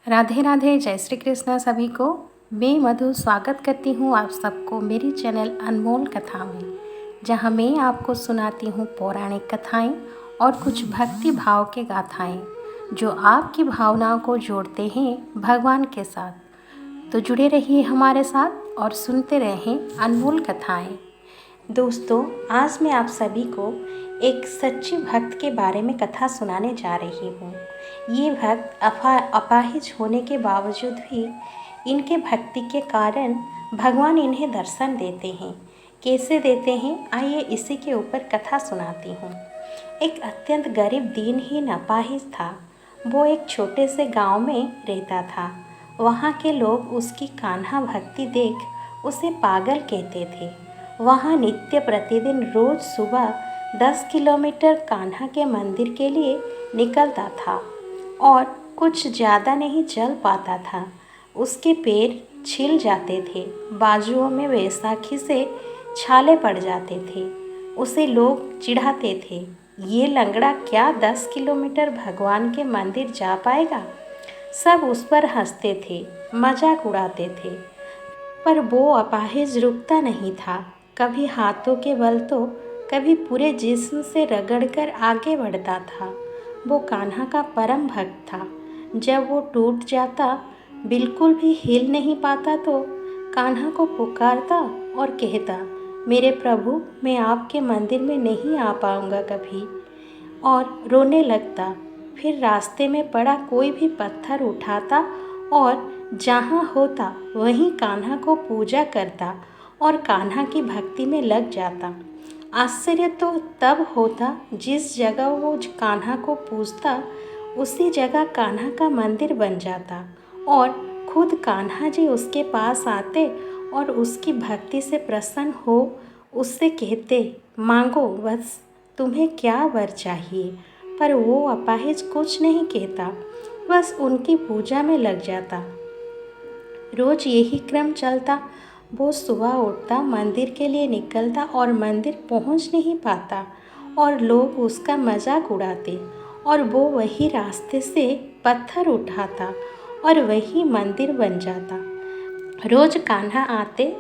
राधे राधे, जय श्री कृष्ण सभी को। मैं मधु स्वागत करती हूँ आप सबको मेरी चैनल अनमोल कथा में, जहाँ मैं आपको सुनाती हूँ पौराणिक कथाएं और कुछ भक्ति भाव के गाथाएं जो आपकी भावनाओं को जोड़ते हैं भगवान के साथ। तो जुड़े रहिए हमारे साथ और सुनते रहें अनमोल कथाएं। दोस्तों, आज मैं आप सभी को एक सच्चे भक्त के बारे में कथा सुनाने जा रही हूँ। ये भक्त अपाहिज होने के बावजूद भी इनके भक्ति के कारण भगवान इन्हें दर्शन देते हैं। कैसे देते हैं, आइए इसी के ऊपर कथा सुनाती हूँ। एक अत्यंत गरीब दीनहीन अपाहिज था। वो एक छोटे से गांव में रहता था। वहाँ के लोग उसकी कान्हा भक्ति देख उसे पागल कहते थे। वहाँ नित्य प्रतिदिन रोज सुबह 10 किलोमीटर कान्हा के मंदिर के लिए निकलता था और कुछ ज़्यादा नहीं चल पाता था। उसके पैर छिल जाते थे, बाजुओं में बैसाखी से छाले पड़ जाते थे। उसे लोग चिढ़ाते थे, ये लंगड़ा क्या 10 किलोमीटर भगवान के मंदिर जा पाएगा। सब उस पर हंसते थे, मजाक उड़ाते थे, पर वो अपाहिज रुकता नहीं था। कभी हाथों के बल तो कभी पूरे जिस्म से रगड़कर आगे बढ़ता था। वो कान्हा का परम भक्त था। जब वो टूट जाता, बिल्कुल भी हिल नहीं पाता, तो कान्हा को पुकारता और कहता, मेरे प्रभु, मैं आपके मंदिर में नहीं आ पाऊँगा कभी, और रोने लगता। फिर रास्ते में पड़ा कोई भी पत्थर उठाता और जहाँ होता वहीं कान्हा को पूजा करता और कान्हा की भक्ति में लग जाता। आश्चर्य तो तब होता जिस जगह वो कान्हा को पूजता उसी जगह कान्हा का मंदिर बन जाता और खुद कान्हा जी उसके पास आते और उसकी भक्ति से प्रसन्न हो उससे कहते, मांगो, बस तुम्हें क्या वर चाहिए। पर वो अपाहिज कुछ नहीं कहता, बस उनकी पूजा में लग जाता। रोज यही क्रम चलता। वो सुबह उठता, मंदिर के लिए निकलता और मंदिर पहुंच नहीं पाता और लोग उसका मजाक उड़ाते और वो वही रास्ते से पत्थर उठाता और वही मंदिर बन जाता। रोज कान्हा आते,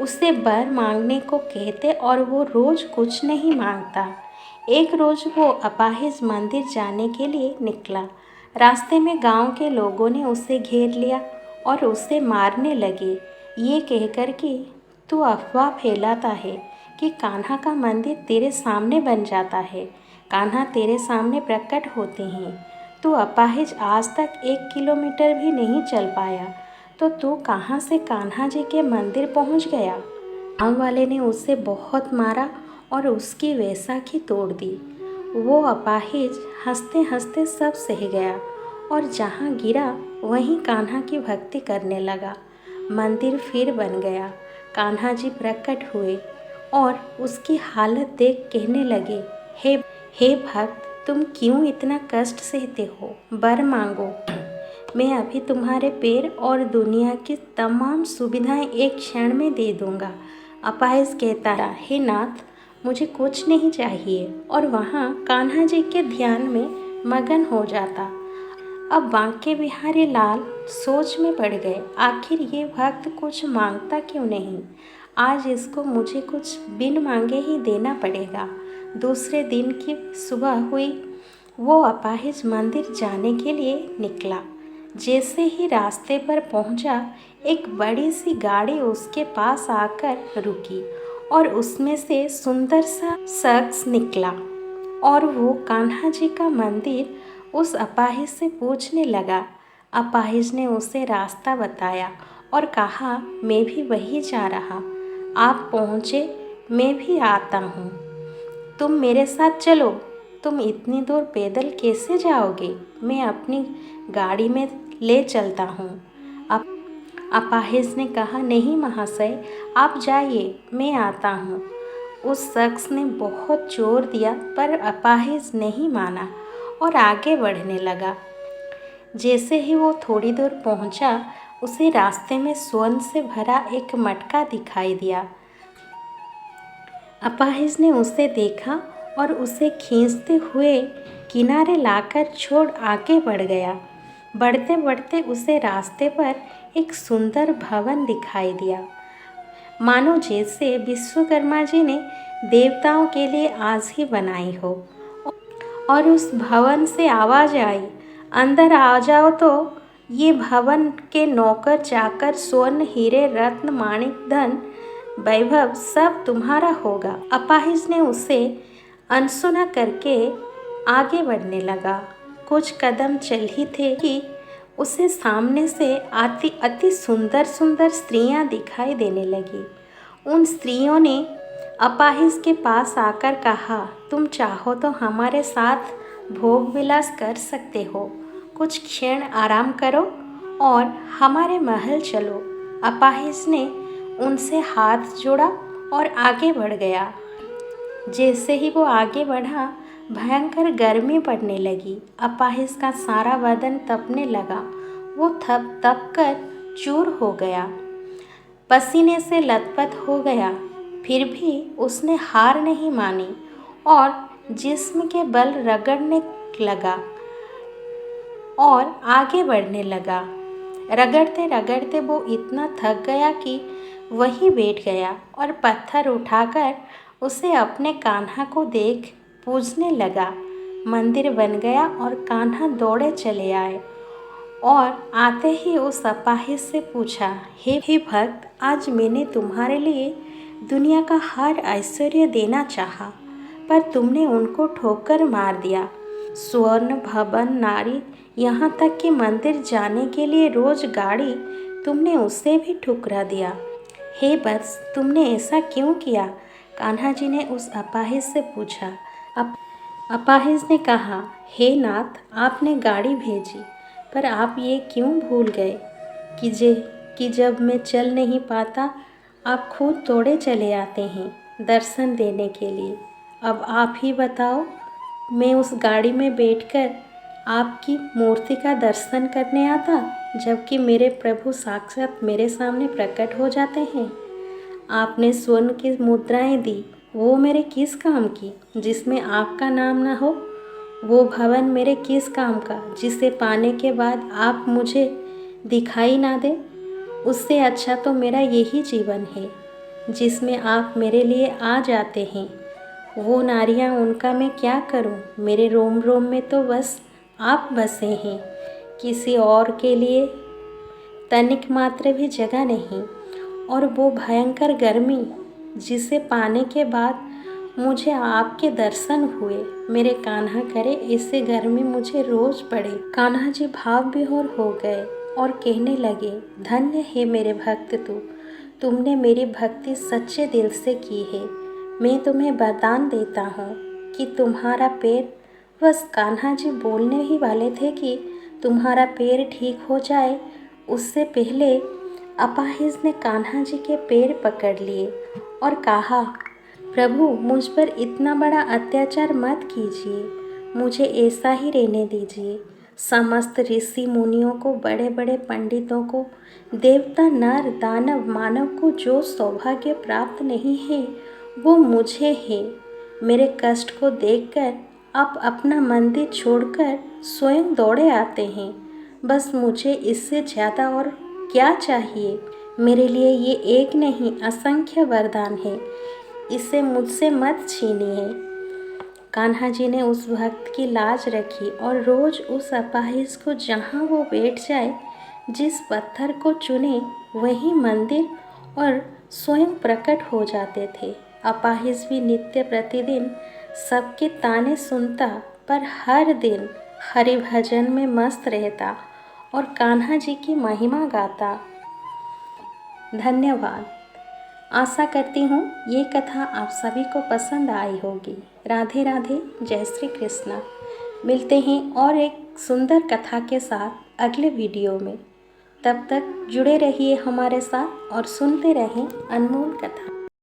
उससे वर मांगने को कहते और वो रोज कुछ नहीं मांगता। एक रोज वो अपाहिज मंदिर जाने के लिए निकला। रास्ते में गांव के लोगों ने उसे घेर लिया और उसे मारने लगे, ये कहकर कि तू अफवाह फैलाता है कि कान्हा का मंदिर तेरे सामने बन जाता है, कान्हा तेरे सामने प्रकट होते हैं। तू अपाहिज आज तक 1 किलोमीटर भी नहीं चल पाया, तो तू कहाँ से कान्हा जी के मंदिर पहुँच गया। गाँव वाले ने उसे बहुत मारा और उसकी वैसाखी तोड़ दी। वो अपाहिज हंसते हंसते सब सह गया और जहाँ गिरा वहीं कान्हा की भक्ति करने लगा। मंदिर फिर बन गया। कान्हा जी प्रकट हुए और उसकी हालत देख कहने लगे, हे भक्त, तुम क्यों इतना कष्ट सहते हो, वर मांगो, मैं अभी तुम्हारे पैर और दुनिया की तमाम सुविधाएं एक क्षण में दे दूंगा। अपाहिज कहता रहा, हे नाथ, मुझे कुछ नहीं चाहिए, और वहाँ कान्हा जी के ध्यान में मगन हो जाता। अब बांके बिहारी लाल सोच में पड़ गए, आखिर ये भक्त कुछ मांगता क्यों नहीं। आज इसको मुझे कुछ बिन मांगे ही देना पड़ेगा। दूसरे दिन की सुबह हुई, वो अपाहिज मंदिर जाने के लिए निकला। जैसे ही रास्ते पर पहुंचा, एक बड़ी सी गाड़ी उसके पास आकर रुकी और उसमें से सुंदर सा शख्स निकला और वो कान्हा जी का मंदिर उस अपाहिज से पूछने लगा। अपाहिज ने उसे रास्ता बताया और कहा, मैं भी वही जा रहा, आप पहुँचे, मैं भी आता हूँ, तुम मेरे साथ चलो। तुम इतनी दूर पैदल कैसे जाओगे, मैं अपनी गाड़ी में ले चलता हूँ। अपाहिज ने कहा, नहीं महाशय, आप जाइए, मैं आता हूँ। उस शख्स ने बहुत जोर दिया पर अपाहिज नहीं माना और आगे बढ़ने लगा। जैसे ही वो थोड़ी दूर पहुंचा, उसे रास्ते में स्वर्ण से भरा एक मटका दिखाई दिया। अपाहिज ने उसे देखा और उसे खींचते हुए किनारे लाकर छोड़ आगे बढ़ गया। बढ़ते बढ़ते उसे रास्ते पर एक सुंदर भवन दिखाई दिया, मानो जैसे विश्वकर्मा जी ने देवताओं के लिए आज ही बनाई हो। और उस भवन से आवाज़ आई, अंदर आ जाओ तो ये भवन के नौकर चाकर स्वर्ण हीरे रत्न माणिक धन वैभव सब तुम्हारा होगा। अपाहिज ने उसे अनसुना करके आगे बढ़ने लगा। कुछ कदम चल ही थे कि उसे सामने से आती अति सुंदर सुंदर स्त्रियां दिखाई देने लगी। उन स्त्रियों ने अपाहिज के पास आकर कहा, तुम चाहो तो हमारे साथ भोग विलास कर सकते हो, कुछ क्षण आराम करो और हमारे महल चलो। अपाहिज ने उनसे हाथ जोड़ा और आगे बढ़ गया। जैसे ही वो आगे बढ़ा, भयंकर गर्मी पड़ने लगी। अपाहिज का सारा बदन तपने लगा। वो तप कर चूर हो गया, पसीने से लथपथ हो गया। फिर भी उसने हार नहीं मानी और जिस्म के बल रगड़ने लगा और आगे बढ़ने लगा। रगड़ते रगड़ते वो इतना थक गया कि वहीं बैठ गया और पत्थर उठाकर उसे अपने कान्हा को देख पूजने लगा। मंदिर बन गया और कान्हा दौड़े चले आए और आते ही उस अपाहिज से पूछा, हे भक्त, आज मैंने तुम्हारे लिए दुनिया का हर ऐश्वर्य देना चाहा, पर तुमने उनको ठोकर मार दिया। स्वर्ण भवन, नारी, यहाँ तक कि मंदिर जाने के लिए रोज गाड़ी, तुमने उसे भी ठुकरा दिया। हे बस, तुमने ऐसा क्यों किया? कान्हा जी ने उस अपाहिज से पूछा। अपाहिज ने कहा, हे नाथ, आपने गाड़ी भेजी, पर आप ये क्यों भूल गए कि जब मैं चल नहीं पाता, आप खुद दौड़े चले आते हैं दर्शन देने के लिए। अब आप ही बताओ, मैं उस गाड़ी में बैठकर आपकी मूर्ति का दर्शन करने आता, जबकि मेरे प्रभु साक्षात मेरे सामने प्रकट हो जाते हैं। आपने स्वर्ण की मुद्राएं दी, वो मेरे किस काम की जिसमें आपका नाम ना हो? वो भवन मेरे किस काम का जिसे पाने के बाद आप मुझे दिखाई ना दे? उससे अच्छा तो मेरा यही जीवन है जिसमें आप मेरे लिए आ जाते हैं। वो नारियां, उनका मैं क्या करूं? मेरे रोम रोम में तो बस आप बसे हैं, किसी और के लिए तनिक मात्र भी जगह नहीं। और वो भयंकर गर्मी जिसे पाने के बाद मुझे आपके दर्शन हुए, मेरे कान्हा करे इससे गर्मी मुझे रोज पड़े। कान्हा जी भाव विभोर हो गए और कहने लगे, धन्य है मेरे भक्त तुमने मेरी भक्ति सच्चे दिल से की है। मैं तुम्हें वरदान देता हूँ कि तुम्हारा पैर, बस कान्हा जी बोलने ही वाले थे कि तुम्हारा पैर ठीक हो जाए, उससे पहले अपाहिज ने कान्हा जी के पैर पकड़ लिए और कहा, प्रभु, मुझ पर इतना बड़ा अत्याचार मत कीजिए, मुझे ऐसा ही रहने दीजिए। समस्त ऋषि मुनियों को, बड़े बड़े पंडितों को, देवता, नर, दानव, मानव को जो सौभाग्य प्राप्त नहीं है वो मुझे है। मेरे कष्ट को देखकर आप अपना मंदिर छोड़कर स्वयं दौड़े आते हैं। बस मुझे इससे ज़्यादा और क्या चाहिए? मेरे लिए ये एक नहीं असंख्य वरदान है, इसे मुझसे मत छीनिए। कान्हा जी ने उस भक्त की लाज रखी और रोज उस अपाहिज को जहाँ वो बैठ जाए, जिस पत्थर को चुने वही मंदिर और स्वयं प्रकट हो जाते थे। अपाहिज भी नित्य प्रतिदिन सबके ताने सुनता, पर हर दिन हरि भजन में मस्त रहता और कान्हा जी की महिमा गाता। धन्यवाद। आशा करती हूँ ये कथा आप सभी को पसंद आई होगी। राधे राधे, जय श्री कृष्णा। मिलते हैं और एक सुंदर कथा के साथ अगले वीडियो में। तब तक जुड़े रहिए हमारे साथ और सुनते रहें अनमोल कथा।